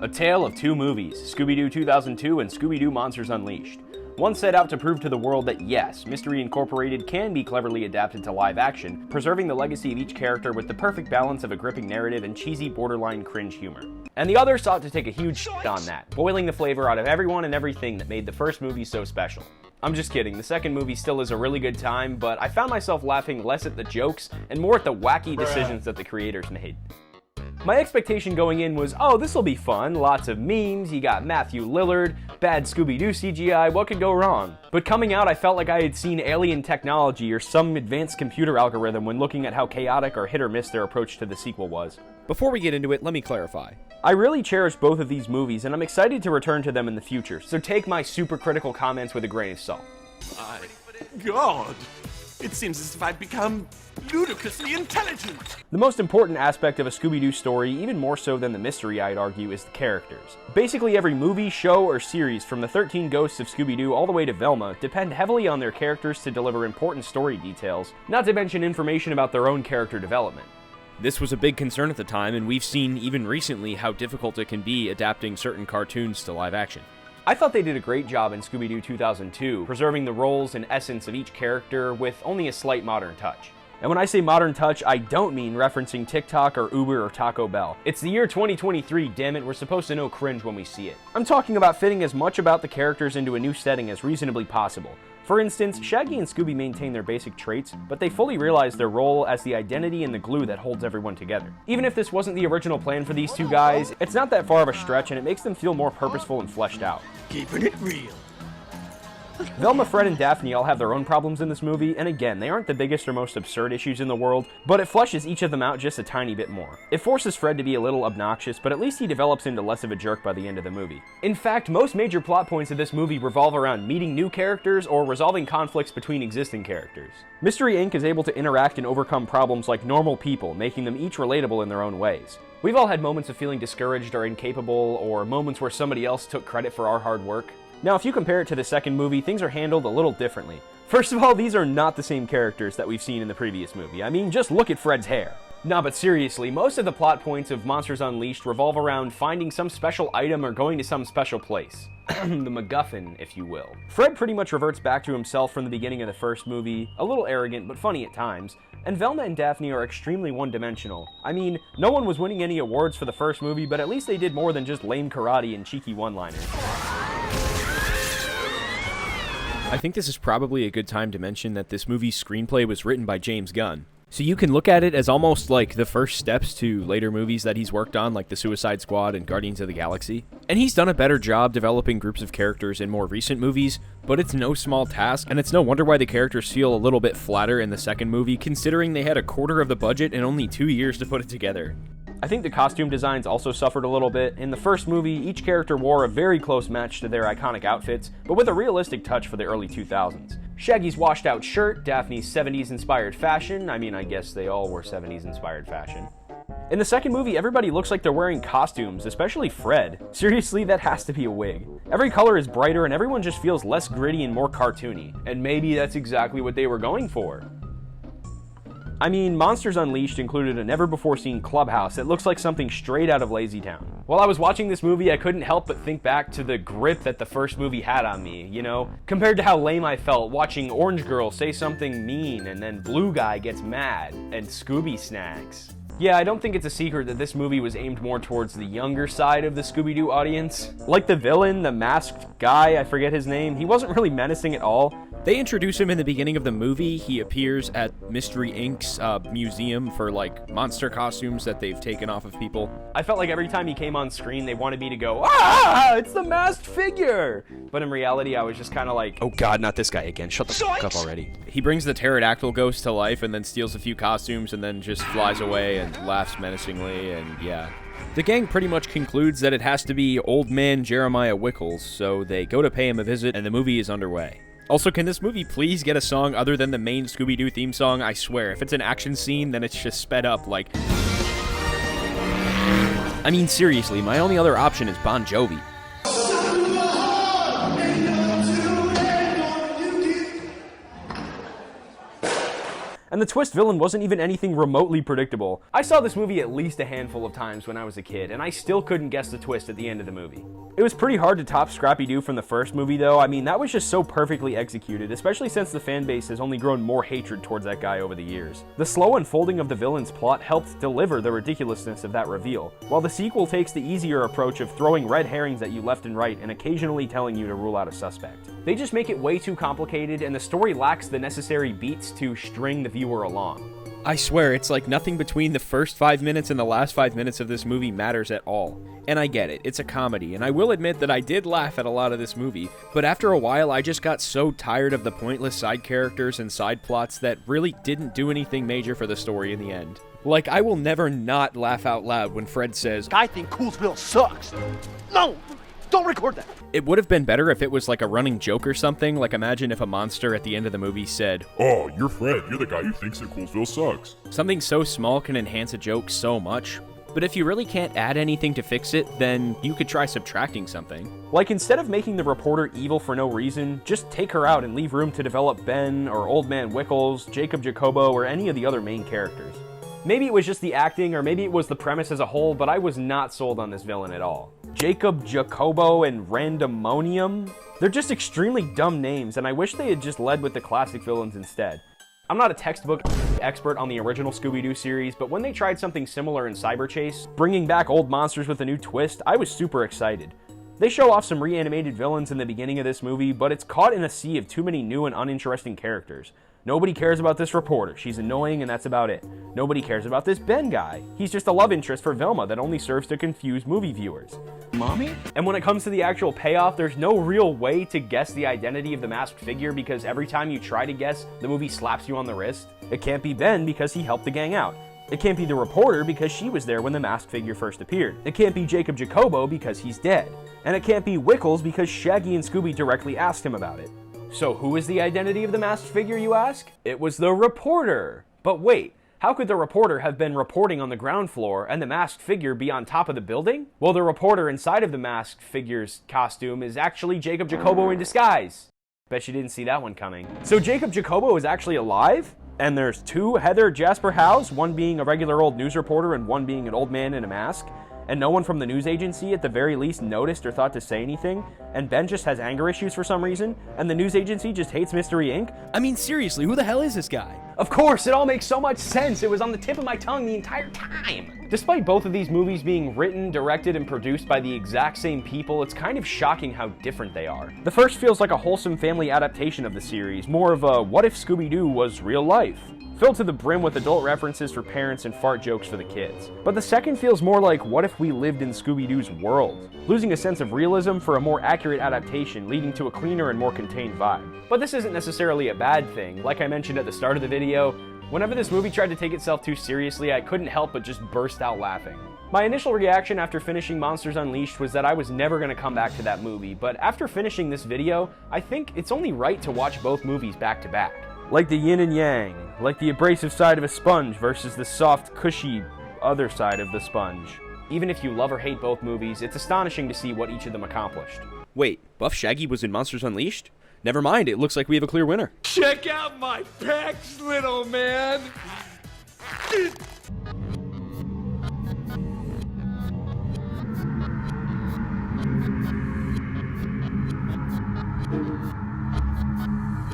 A tale of two movies, Scooby-Doo 2002 and Scooby-Doo Monsters Unleashed. One set out to prove to the world that yes, Mystery Incorporated can be cleverly adapted to live action, preserving the legacy of each character with the perfect balance of a gripping narrative and cheesy borderline cringe humor. And the other sought to take a huge shit on that, boiling the flavor out of everyone and everything that made the first movie so special. I'm just kidding, the second movie still is a really good time, but I found myself laughing less at the jokes and more at the wacky decisions that the creators made. My expectation going in was, oh, this'll be fun, lots of memes, you got Matthew Lillard, bad Scooby-Doo CGI, what could go wrong? But coming out, I felt like I had seen alien technology or some advanced computer algorithm when looking at how chaotic or hit or miss their approach to the sequel was. Before we get into it, let me clarify. I really cherish both of these movies, and I'm excited to return to them in the future, so take my super critical comments with a grain of salt. My God, it seems as if I've become ludicrously intelligent. The most important aspect of a Scooby-Doo story, even more so than the mystery I'd argue, is the characters. Basically every movie, show, or series from the 13 Ghosts of Scooby-Doo all the way to Velma depend heavily on their characters to deliver important story details, not to mention information about their own character development. This was a big concern at the time, and we've seen even recently how difficult it can be adapting certain cartoons to live action. I thought they did a great job in Scooby-Doo 2002, preserving the roles and essence of each character with only a slight modern touch. And when I say modern touch, I don't mean referencing TikTok or Uber or Taco Bell. It's the year 2023, damn it, we're supposed to know cringe when we see it. I'm talking about fitting as much about the characters into a new setting as reasonably possible. For instance, Shaggy and Scooby maintain their basic traits, but they fully realize their role as the identity and the glue that holds everyone together. Even if this wasn't the original plan for these two guys, it's not that far of a stretch and it makes them feel more purposeful and fleshed out. Keeping it real. Velma, Fred, and Daphne all have their own problems in this movie, and again, they aren't the biggest or most absurd issues in the world, but it fleshes each of them out just a tiny bit more. It forces Fred to be a little obnoxious, but at least he develops into less of a jerk by the end of the movie. In fact, most major plot points of this movie revolve around meeting new characters or resolving conflicts between existing characters. Mystery Inc. is able to interact and overcome problems like normal people, making them each relatable in their own ways. We've all had moments of feeling discouraged or incapable, or moments where somebody else took credit for our hard work. Now, if you compare it to the second movie, things are handled a little differently. First of all, these are not the same characters that we've seen in the previous movie. I mean, just look at Fred's hair. Nah, but seriously, most of the plot points of Monsters Unleashed revolve around finding some special item or going to some special place. The MacGuffin, if you will. Fred pretty much reverts back to himself from the beginning of the first movie, a little arrogant but funny at times, and Velma and Daphne are extremely one-dimensional. I mean, no one was winning any awards for the first movie, but at least they did more than just lame karate and cheeky one-liners. I think this is probably a good time to mention that this movie's screenplay was written by James Gunn. So you can look at it as almost like the first steps to later movies that he's worked on, like The Suicide Squad and Guardians of the Galaxy. And he's done a better job developing groups of characters in more recent movies, but it's no small task, and it's no wonder why the characters feel a little bit flatter in the second movie, considering they had a quarter of the budget and only 2 years to put it together. I think the costume designs also suffered a little bit. In the first movie, each character wore a very close match to their iconic outfits, but with a realistic touch for the early 2000s. Shaggy's washed out shirt, Daphne's 70s inspired fashion, I mean, I guess they all were 70s inspired fashion. In the second movie, everybody looks like they're wearing costumes, especially Fred. Seriously, that has to be a wig. Every color is brighter and everyone just feels less gritty and more cartoony. And maybe that's exactly what they were going for. I mean, Monsters Unleashed included a never-before-seen clubhouse that looks like something straight out of Lazy Town. While I was watching this movie, I couldn't help but think back to the grip that the first movie had on me, you know? Compared to how lame I felt watching Orange Girl say something mean and then Blue Guy gets mad and Scooby snacks. Yeah, I don't think it's a secret that this movie was aimed more towards the younger side of the Scooby-Doo audience. Like the villain, the masked guy, I forget his name, he wasn't really menacing at all. They introduce him in the beginning of the movie. He appears at Mystery Inc.'s museum for, like, monster costumes that they've taken off of people. I felt like every time he came on screen, they wanted me to go, "Ah, it's the masked figure!" But in reality, I was just kind of like, oh god, not this guy again, shut the fuck up already. He brings the pterodactyl ghost to life and then steals a few costumes and then just flies away and laughs menacingly, and yeah. The gang pretty much concludes that it has to be Old Man Jeremiah Wickles, so they go to pay him a visit and the movie is underway. Also, can this movie please get a song other than the main Scooby-Doo theme song? I swear, if it's an action scene, then it's just sped up, like... I mean, seriously, my only other option is Bon Jovi. And the twist villain wasn't even anything remotely predictable. I saw this movie at least a handful of times when I was a kid, and I still couldn't guess the twist at the end of the movie. It was pretty hard to top Scrappy-Doo from the first movie though. I mean, that was just so perfectly executed, especially since the fan base has only grown more hatred towards that guy over the years. The slow unfolding of the villain's plot helped deliver the ridiculousness of that reveal, while the sequel takes the easier approach of throwing red herrings at you left and right and occasionally telling you to rule out a suspect. They just make it way too complicated, and the story lacks the necessary beats to string the viewer along. I swear, it's like nothing between the first 5 minutes and the last 5 minutes of this movie matters at all. And I get it, it's a comedy, and I will admit that I did laugh at a lot of this movie, but after a while I just got so tired of the pointless side characters and side plots that really didn't do anything major for the story in the end. Like, I will never not laugh out loud when Fred says, "I think Coolsville sucks." No! Don't record that! It would have been better if it was like a running joke or something, like imagine if a monster at the end of the movie said, "Oh, you're Fred, you're the guy who thinks that Coolsville sucks." Something so small can enhance a joke so much. But if you really can't add anything to fix it, then you could try subtracting something. Like, instead of making the reporter evil for no reason, just take her out and leave room to develop Ben, or Old Man Wickles, Jacob Jacobo, or any of the other main characters. Maybe it was just the acting, or maybe it was the premise as a whole, but I was not sold on this villain at all. Jacob Jacobo and Randomonium? They're just extremely dumb names, and I wish they had just led with the classic villains instead. I'm not a textbook expert on the original Scooby-Doo series, but when they tried something similar in Cyber Chase, bringing back old monsters with a new twist, I was super excited. They show off some reanimated villains in the beginning of this movie, but it's caught in a sea of too many new and uninteresting characters. Nobody cares about this reporter. She's annoying and that's about it. Nobody cares about this Ben guy. He's just a love interest for Velma that only serves to confuse movie viewers. Mommy? And when it comes to the actual payoff, there's no real way to guess the identity of the masked figure because every time you try to guess, the movie slaps you on the wrist. It can't be Ben because he helped the gang out. It can't be the reporter because she was there when the masked figure first appeared. It can't be Jacob Jacobo because he's dead. And it can't be Wickles because Shaggy and Scooby directly asked him about it. So who is the identity of the masked figure, you ask? It was the reporter. But wait, how could the reporter have been reporting on the ground floor and the masked figure be on top of the building? Well, the reporter inside of the masked figure's costume is actually Jacob Jacobo in disguise. Bet you didn't see that one coming. So Jacob Jacobo is actually alive? And there's two Heather Jasper Howes, one being a regular old news reporter and one being an old man in a mask. And no one from the news agency at the very least noticed or thought to say anything, and Ben just has anger issues for some reason, and the news agency just hates Mystery Inc. I mean, seriously, who the hell is this guy? Of course, it all makes so much sense. It was on the tip of my tongue the entire time. Despite both of these movies being written, directed, and produced by the exact same people, it's kind of shocking how different they are. The first feels like a wholesome family adaptation of the series, more of a what if Scooby-Doo was real life, filled to the brim with adult references for parents and fart jokes for the kids. But the second feels more like what if we lived in Scooby-Doo's world, losing a sense of realism for a more accurate adaptation, leading to a cleaner and more contained vibe. But this isn't necessarily a bad thing. Like I mentioned at the start of the video, whenever this movie tried to take itself too seriously, I couldn't help but just burst out laughing. My initial reaction after finishing Monsters Unleashed was that I was never going to come back to that movie, but after finishing this video, I think it's only right to watch both movies back to back. Like the yin and yang, like the abrasive side of a sponge versus the soft, cushy other side of the sponge. Even if you love or hate both movies, it's astonishing to see what each of them accomplished. Wait, Buff Shaggy was in Monsters Unleashed? Never mind, it looks like we have a clear winner. Check out my pecs, little man.